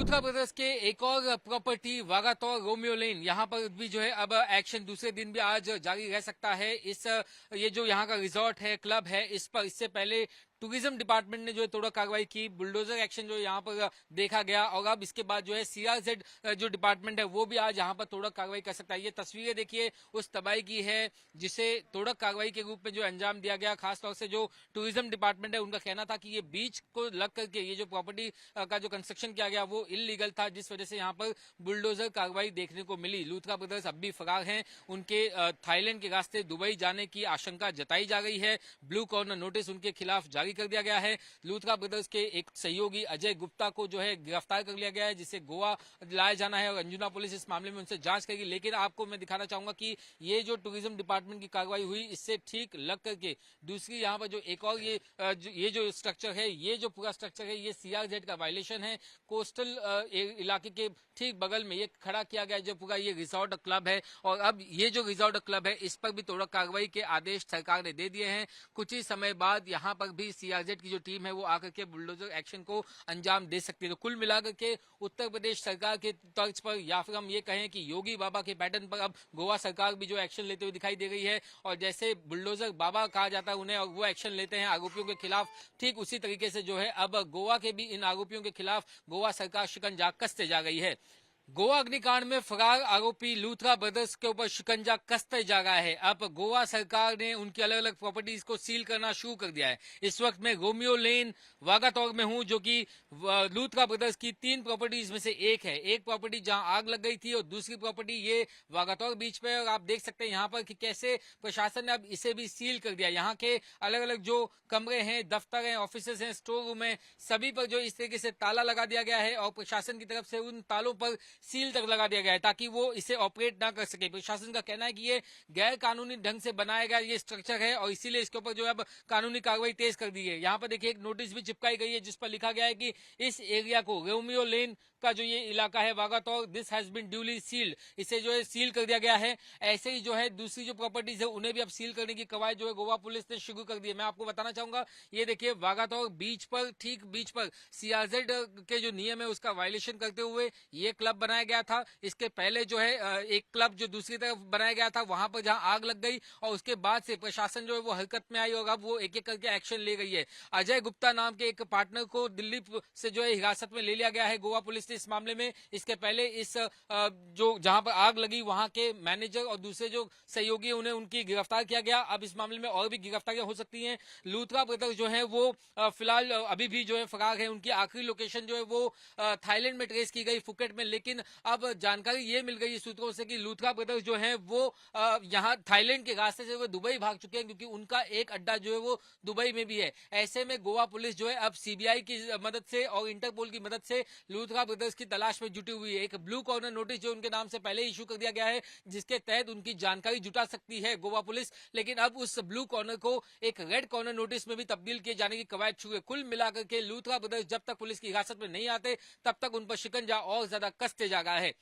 Luthra brothers के एक और प्रॉपर्टी वागातोर रोमियो लेन, यहाँ पर भी जो है अब एक्शन दूसरे दिन भी आज जारी रह सकता है। ये जो यहाँ का रिजॉर्ट है, क्लब है, इस पर इससे पहले टूरिज्म डिपार्टमेंट ने जो है तोड़ा कार्रवाई की, बुलडोजर एक्शन जो यहाँ पर देखा गया और अब इसके बाद जो है सीआरजेड जो डिपार्टमेंट है वो भी आज यहाँ पर तोड़ा कार्रवाई कर सकता है। ये तस्वीरें देखिए उस तबाही की है जिसे तोड़ा कार्रवाई के रूप में जो अंजाम दिया गया। खासतौर से जो टूरिज्म डिपार्टमेंट है उनका कहना था कि ये बीच को लग करके ये जो प्रॉपर्टी का जो कंस्ट्रक्शन किया गया वो इलीगल था, जिस वजह से यहाँ पर बुलडोजर कार्रवाई देखने को मिली। लूथरा ब्रदर्स अब भी फरार हैं। उनके थाईलैंड के रास्ते दुबई जाने की आशंका जताई जा रही है। ब्लू कॉर्नर नोटिस उनके खिलाफ जारी कर दिया गया है। लूथरा ब्रदर्स के एक सहयोगी अजय गुप्ता को जो है गिरफ्तार कर लिया गया है, जिसे गोवा लाया जाना है और अंजुना पुलिस इस मामले में उनसे जांच करेगी। लेकिन आपको मैं दिखाना चाहूंगा कि ये जो टूरिज्म डिपार्टमेंट की कार्रवाई हुई, इससे ठीक लग करके दूसरी यहाँ पर जो एक और ये जो स्ट्रक्चर है, ये जो पूरा स्ट्रक्चर है, ये सीआरजेड का वायलेशन है। कोस्टल इलाके के ठीक बगल में ये खड़ा किया गया जो पूरा ये रिजॉर्ट क्लब है और अब ये जो रिजॉर्ट क्लब है इस पर भी तोड़ा कार्रवाई के आदेश सरकार ने दे दिए हैं। कुछ ही समय बाद यहाँ पर भी सीआरजेड की जो टीम है वो आकर के बुलडोजर एक्शन को अंजाम दे सकती है। तो कुल मिलाकर के उत्तर प्रदेश सरकार के तर्ज पर या फिर हम ये कहें कि योगी बाबा के पैटर्न पर अब गोवा सरकार भी जो एक्शन लेते हुए दिखाई दे रही है और जैसे बुलडोजर बाबा कहा जाता है उन्हें और वो एक्शन लेते हैं आरोपियों के खिलाफ, ठीक उसी तरीके से जो है अब गोवा के भी इन आरोपियों के खिलाफ गोवा सरकार शिकंजा कसते जा रही है। गोवा अग्निकांड में फरार आरोपी लूथरा ब्रदर्स के ऊपर शिकंजा कसते जा रहा है। अब गोवा सरकार ने उनकी अलग अलग प्रॉपर्टीज को सील करना शुरू कर दिया है। इस वक्त मैं रोमियो लेन वागातोर में हूं, जो कि लूथरा ब्रदर्स की 3 प्रॉपर्टीज में से एक है। एक प्रॉपर्टी जहां आग लग गई थी और दूसरी प्रॉपर्टी ये वागातोर बीच पे, और आप देख सकते हैं यहाँ पर कि कैसे प्रशासन ने अब इसे भी सील कर दिया। यहाँ के अलग अलग जो कमरे हैं, दफ्तर हैं, ऑफिस हैं, स्टोर रूम है, सभी पर जो इस तरीके से ताला लगा दिया गया है और प्रशासन की तरफ से उन तालों पर सील तक लगा दिया गया है ताकि वो इसे ऑपरेट ना कर सके। प्रशासन का कहना है कि ये गैर कानूनी ढंग से बनाया गया ये स्ट्रक्चर है और इसीलिए इसके ऊपर जो है अब कानूनी कार्रवाई तेज कर दी है। यहाँ पर देखिए एक नोटिस भी चिपकाई गई है जिस पर लिखा गया है कि इस एरिया को, रोमियो लेन का जो ये इलाका है Vagator, this has been duly sealed, इसे जो है सील कर दिया गया है। ऐसे ही जो है दूसरी जो प्रॉपर्टीज है उन्हें भी अब सील करने की कवायद जो है गोवा पुलिस ने शुरू कर दी है। मैं आपको बताना चाहूंगा, ये देखिए वागातोर बीच पर, ठीक बीच पर सीआरजेड के जो नियम है उसका वायलेशन करते हुए ये क्लब बनाया गया था। इसके पहले जो है एक क्लब जो दूसरी तरफ बनाया गया था वहां पर जहां आग लग गई और उसके बाद से प्रशासन जो है वो हरकत में आई और अब वो एक एक करके एक्शन ले गई है। अजय गुप्ता नाम के एक पार्टनर को दिल्ली से जो है हिरासत में ले लिया गया है गोवा पुलिस ने इस मामले में। इसके पहले इस जो जहां पर आग लगी वहां के मैनेजर और दूसरे जो सहयोगी उन्हें उनकी गिरफ्तार किया गया। अब इस मामले में और भी गिरफ्तारियां हो सकती हैं। लूथरा ब्रदर्स जो है वो फिलहाल अभी भी जो है फरार है। उनकी आखिरी लोकेशन जो है वो थाईलैंड में ट्रेस की गई, फुकेट में, लेकिन अब जानकारी ये मिल गई सूत्रों से कि लूथरा ब्रदर्स जो हैं वो यहाँ थाईलैंड के रास्ते से वो दुबई भाग चुके हैं क्योंकि उनका एक अड्डा जो है वो दुबई में भी है। ऐसे में गोवा पुलिस जो है अब सीबीआई की मदद से और इंटरपोल की मदद से लूथरा ब्रदर्स की तलाश में जुटी हुई है। एक ब्लू कॉर्नर नोटिस जो उनके नाम से पहले इशू कर दिया गया है जिसके तहत उनकी जानकारी जुटा सकती है गोवा पुलिस, लेकिन अब उस ब्लू कॉर्नर को एक रेड कॉर्नर नोटिस में भी तब्दील किए जाने की कवायद शुरू है। कुल मिलाकर के लूथरा ब्रदर्स जब तक पुलिस की हिरासत में नहीं आते तब तक उन पर शिकंजा और ज्यादा कसते जा रहा है।